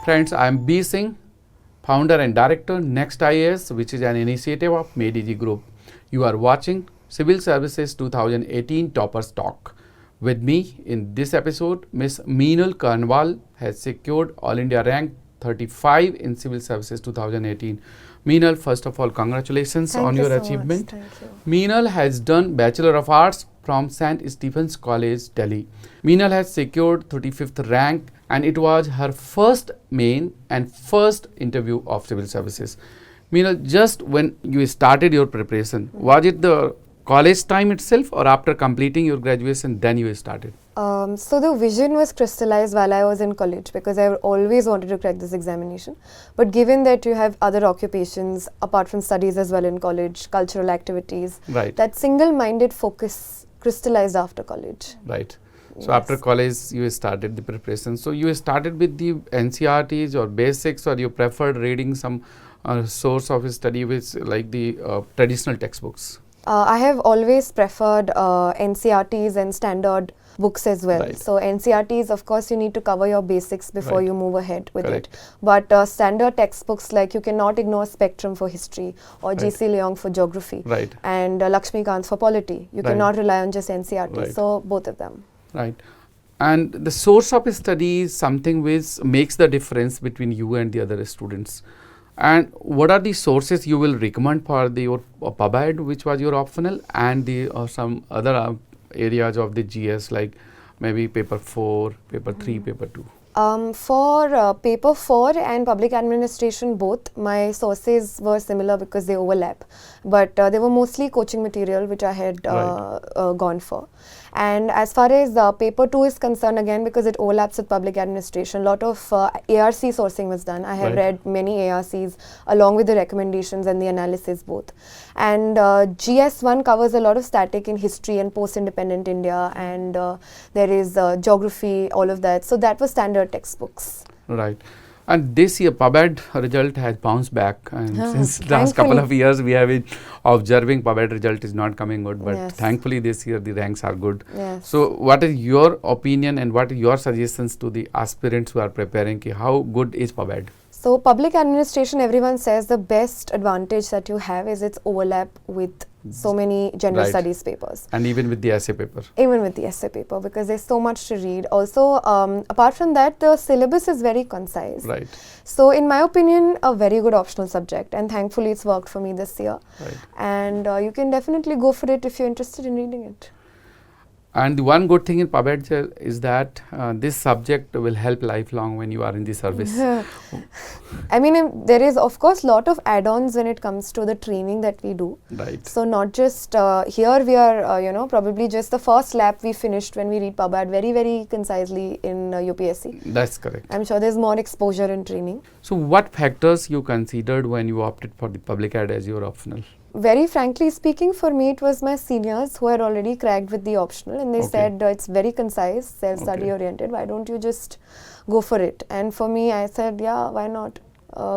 Friends, I am B. Singh, founder and director Next IAS, which is an initiative of MedEasy Group. You are watching Civil Services 2018 Toppers Talk. With me in this episode, Ms. Meenal Karnwal has secured All India rank 35 in Civil Services 2018. Meenal, first of all, congratulations on your achievement. Thank you. Meenal has done Bachelor of Arts from St. Stephen's College, Delhi. Meenal has secured 35th rank and it was her first main and first interview of Civil Services. Meenal, just when you started your preparation, was it the college time itself or after completing your graduation then you started? So the vision was crystallized while I was in college because I always wanted to crack this examination. But given that you have other occupations apart from studies as well in college, cultural activities, Right. that single-minded focus crystallized after college. Right. So Yes. after college you started the preparation. So you started with the NCRTs or basics, or you preferred reading some source of study with like the traditional textbooks? I have always preferred NCRTs and standard books as well. Right. So NCRTs, of course, you need to cover your basics before Right. you move ahead with Correct. it. But standard textbooks, like you cannot ignore Spectrum for history or Right. G.C. Leong for geography Right. and Lakshmikant for polity. You Right. cannot rely on just NCRT. Right. So both of them. Right. And the source of study is something which makes the difference between you and the other students. And what are the sources you will recommend for the your PubEd, which was your optional, and the some other areas of the GS, like maybe paper 4, paper 3, paper 2? For paper 4 and public administration both, my sources were similar because they overlap. But they were mostly coaching material which I had gone for. And as far as paper 2 is concerned, again because it overlaps with public administration, a lot of ARC sourcing was done. I have Right. read many ARCs along with the recommendations and the analysis both. And GS1 covers a lot of static in history and post-independent India, and there is geography, all of that. So that was standard textbooks. Right. And this year PubEd result has bounced back, and since last Thankfully. couple of years we have been observing PubEd result is not coming good, but Yes. thankfully this year the ranks are good. Yes. So what is your opinion and what are your suggestions to the aspirants who are preparing? Ki how good is PubEd? So public administration, everyone says the best advantage that you have is its overlap with so many general Right. studies papers. And even with the essay paper? Even with the essay paper, because there's so much to read. Also, apart from that, the syllabus is very concise. Right. So in my opinion, a very good optional subject, and thankfully it's worked for me this year. Right. And you can definitely go for it if you're interested in reading it. And the one good thing in PubEd is that this subject will help lifelong when you are in the service. I mean, there is of course lot of add-ons when it comes to the training that we do. Right. So not just here we are, probably just the first lap we finished when we read PubEd very, very concisely in UPSC. That's correct. I'm sure there's more exposure in training. So what factors you considered when you opted for the public ad as your optional? Very frankly speaking, for me it was my seniors who had already cracked with the optional, and they Okay. said it's very concise, self-study Okay. oriented, why don't you just go for it? And for me, I said, yeah, why not,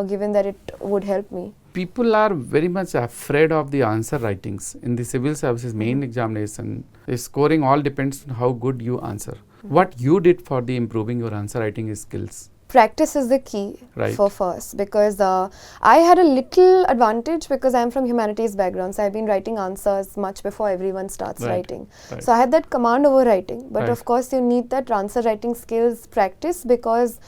given that it would help me. People are very much afraid of the answer writings in the civil services main examination. The scoring all depends on how good you answer. What you did for the improving your answer writing skills? Practice is the key Right. for first, because I had a little advantage because I'm from humanities background, so I've been writing answers much before everyone starts Right. writing. Right. So I had that command over writing, but Right. of course you need that answer writing skills practice, because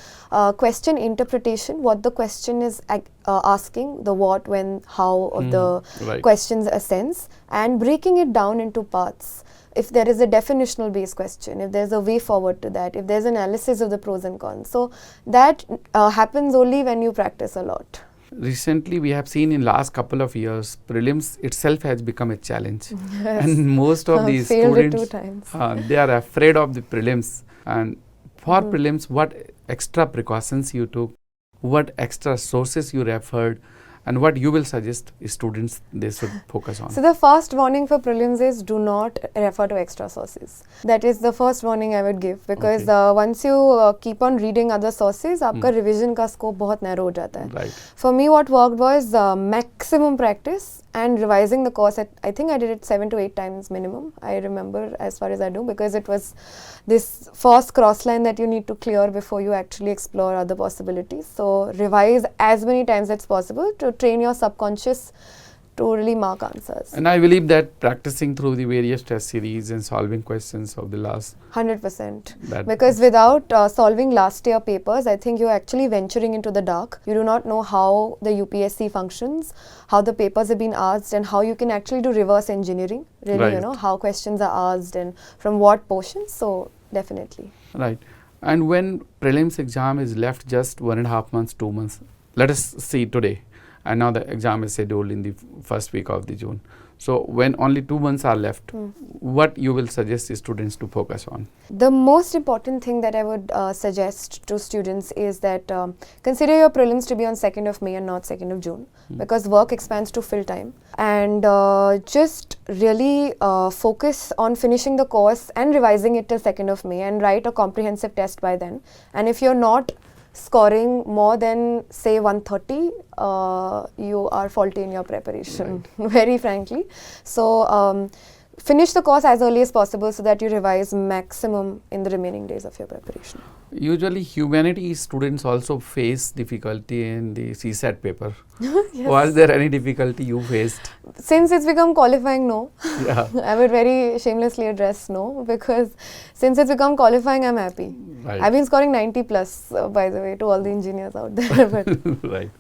question interpretation, what the question is asking, the what, when, how of the Right. question's essence, and breaking it down into parts. If there is a definitional based question, if there's a way forward to that, if there's analysis of the pros and cons. So that happens only when you practice a lot. Recently, we have seen in last couple of years, prelims itself has become a challenge. Yes. And most of the Failed it students, 2 times. they are afraid of the prelims. And for prelims, what extra precautions you took, what extra sources you referred, and what you will suggest students they should focus on? So the first warning for prelims is do not refer to extra sources. That is the first warning I would give, because Okay. once you keep on reading other sources, आपका revision का scope बहुत narrow हो जाता है. Right. For me, what worked was maximum practice and revising the course I think I did it 7 to 8 times minimum. I remember as far as I do, because it was this first cross line that you need to clear before you actually explore other possibilities. So revise as many times as possible to train your subconscious to really mark answers. And I believe that practicing through the various test series and solving questions of the last 100%. that Because without solving last year papers, I think you're actually venturing into the dark. You do not know how the UPSC functions, how the papers have been asked, and how you can actually do reverse engineering. Really, Right. you know, how questions are asked and from what portions. So definitely. right. And when prelims exam is left just 1.5 months, 2 months, let us see today, and now the exam is scheduled in the first week of the June. So when only 2 months are left, what you will suggest the students to focus on? The most important thing that I would suggest to students is that consider your prelims to be on 2nd of May and not 2nd of June, because work expands to full time. And just really focus on finishing the course and revising it till 2nd of May and write a comprehensive test by then. And if you're not scoring more than say 130, you are faulty in your preparation, very frankly. So finish the course as early as possible so that you revise maximum in the remaining days of your preparation. Usually humanities students also face difficulty in the CSAT paper. Yes. Was there any difficulty you faced? Since it's become qualifying, no. Yeah. I would very shamelessly address no, because since it's become qualifying, I'm happy. Right. I've been scoring 90 plus, by the way, to all the engineers out there. But Right.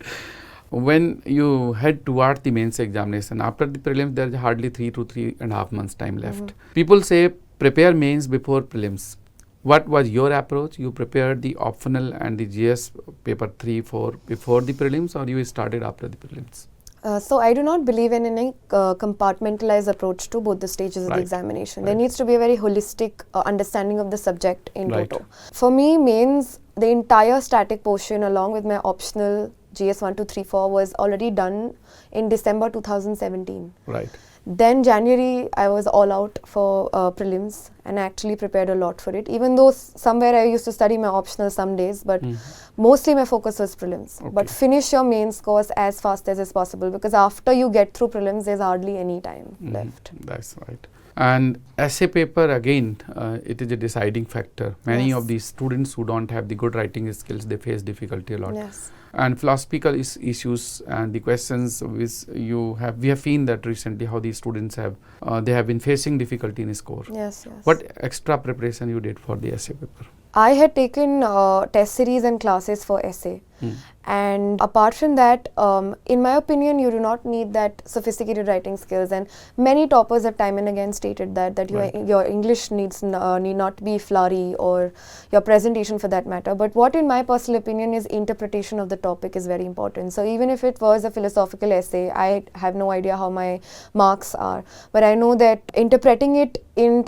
When you head toward the mains examination, after the prelims, there is hardly 3 to 3.5 months time left. People say prepare mains before prelims. What was your approach? You prepared the optional and the GS paper 3, 4 before the prelims, or you started after the prelims? so I do not believe in any compartmentalized approach to both the stages of the Right. examination. Right. There needs to be a very holistic understanding of the subject in Right. toto. For me, mains, the entire static portion along with my optional GS 1, 2, 3, 4 was already done in December 2017. Right. Then January, I was all out for prelims and actually prepared a lot for it. Even though somewhere I used to study my optional some days, but mostly my focus was prelims. But Okay. finish your mains course as fast as is possible, because after you get through prelims, there's hardly any time left. That's right. And essay paper again, it is a deciding factor. Many Yes. of these students who don't have the good writing skills, they face difficulty a lot. Yes. And philosophical issues and the questions which we have seen that recently how these students have they have been facing difficulty in score. Yes, yes. What extra preparation you did for the essay paper? I had taken test series and classes for essay. And apart from that, in my opinion, you do not need that sophisticated writing skills. And many toppers have time and again stated that Right. your English need not be flowery, or your presentation for that matter. But what, in my personal opinion, is interpretation of the topic is very important. So even if it was a philosophical essay, I have no idea how my marks are. But I know that interpreting it in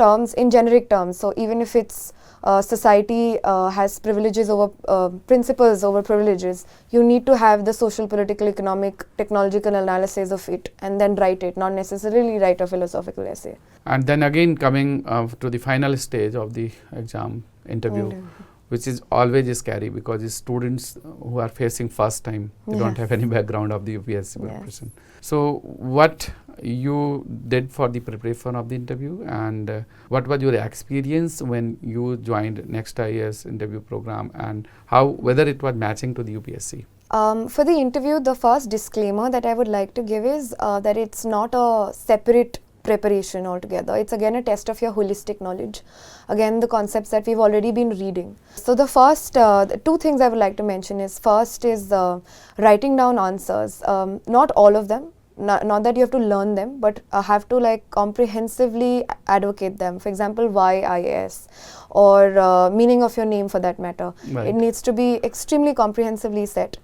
generic terms. So even if it's society has privileges over principles over privileges, you need to have the social, political, economic, technological analysis of it and then write it, not necessarily write a philosophical essay. And then again coming to the final stage of the exam interview, which is always scary because it's students who are facing first time, they don't have any background of the UPSC preparation. So what you did for the preparation of the interview, and what was your experience when you joined Next IAS interview program, and whether it was matching to the UPSC? For the interview, the first disclaimer that I would like to give is that it's not a separate preparation altogether. It's again a test of your holistic knowledge. Again, the concepts that we've already been reading. So the first the two things I would like to mention is, first is writing down answers. Not all of them. Not that you have to learn them, but have to like comprehensively advocate them. For example, why IAS, or meaning of your name for that matter. Right. It needs to be extremely comprehensively set.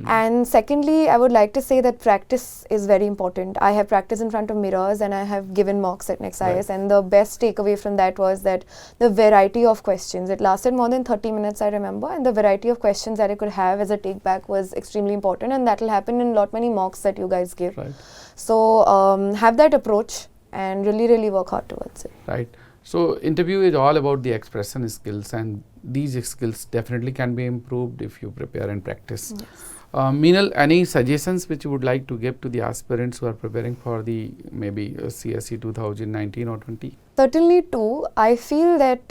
And secondly, I would like to say that practice is very important. I have practiced in front of mirrors and I have given mocks at Next IAS, and the best takeaway from that was that the variety of questions, it lasted more than 30 minutes I remember, and the variety of questions that I could have as a take back was extremely important, and that will happen in lot many mocks that you guys give. Right. So have that approach and really work hard towards it. Right. So interview is all about the expression skills, and these skills definitely can be improved if you prepare and practice. Yes. Meenal, any suggestions which you would like to give to the aspirants who are preparing for the maybe CSE 2019 or 20? Certainly too. I feel that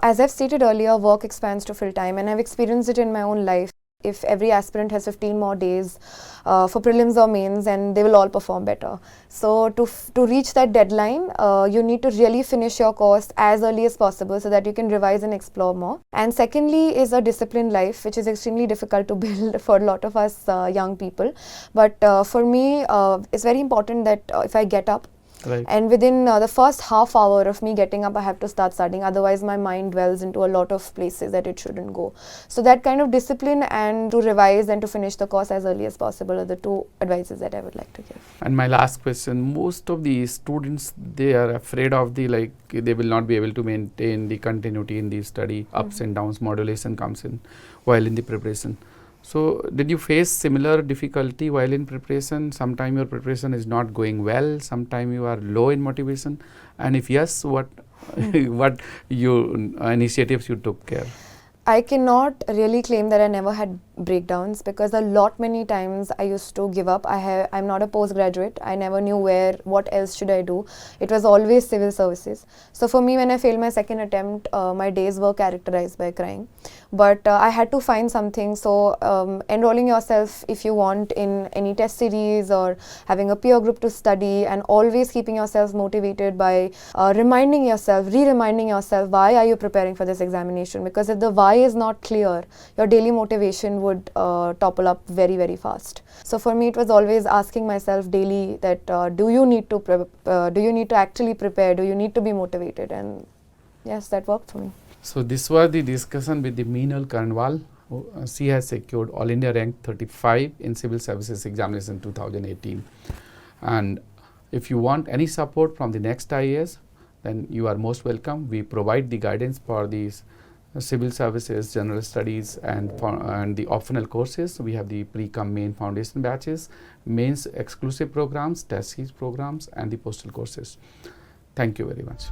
as I've stated earlier, work expands to full time, and I've experienced it in my own life. If every aspirant has 15 more days for prelims or mains, and they will all perform better. So to reach that deadline, you need to really finish your course as early as possible so that you can revise and explore more. And secondly is a disciplined life, which is extremely difficult to build for a lot of us young people. But for me, it's very important that if I get up, Right. and within the first half hour of me getting up, I have to start studying. Otherwise, my mind dwells into a lot of places that it shouldn't go. So that kind of discipline and to revise and to finish the course as early as possible are the two advices that I would like to give. And my last question, most of the students, they are afraid of the, like, they will not be able to maintain the continuity in the study, ups and downs, modulation comes in while in the preparation. So did you face similar difficulty while in preparation? Sometime your preparation is not going well, sometime you are low in motivation, and if yes, what what initiatives you took care? I cannot really claim that I never had breakdowns, because many times I used to give up. I'm not a postgraduate. I never knew what else should I do. It was always civil services. So for me, when I failed my second attempt, my days were characterized by crying. But I had to find something. So enrolling yourself, if you want, in any test series or having a peer group to study, and always keeping yourself motivated by reminding yourself, re-reminding yourself, why are you preparing for this examination? Because if the why is not clear, your daily motivation would topple up very, very fast. So for me, it was always asking myself daily that do you need to actually prepare? Do you need to be motivated? And yes, that worked for me. So this was the discussion with the Meenal Karnwal. She has secured All India rank 35 in Civil Services Examination 2018. And if you want any support from the next IAS, then you are most welcome. We provide the guidance for these civil services, general studies, and the optional courses. We have the pre-com main foundation batches, mains exclusive programs, test series programs, and the postal courses. Thank you very much.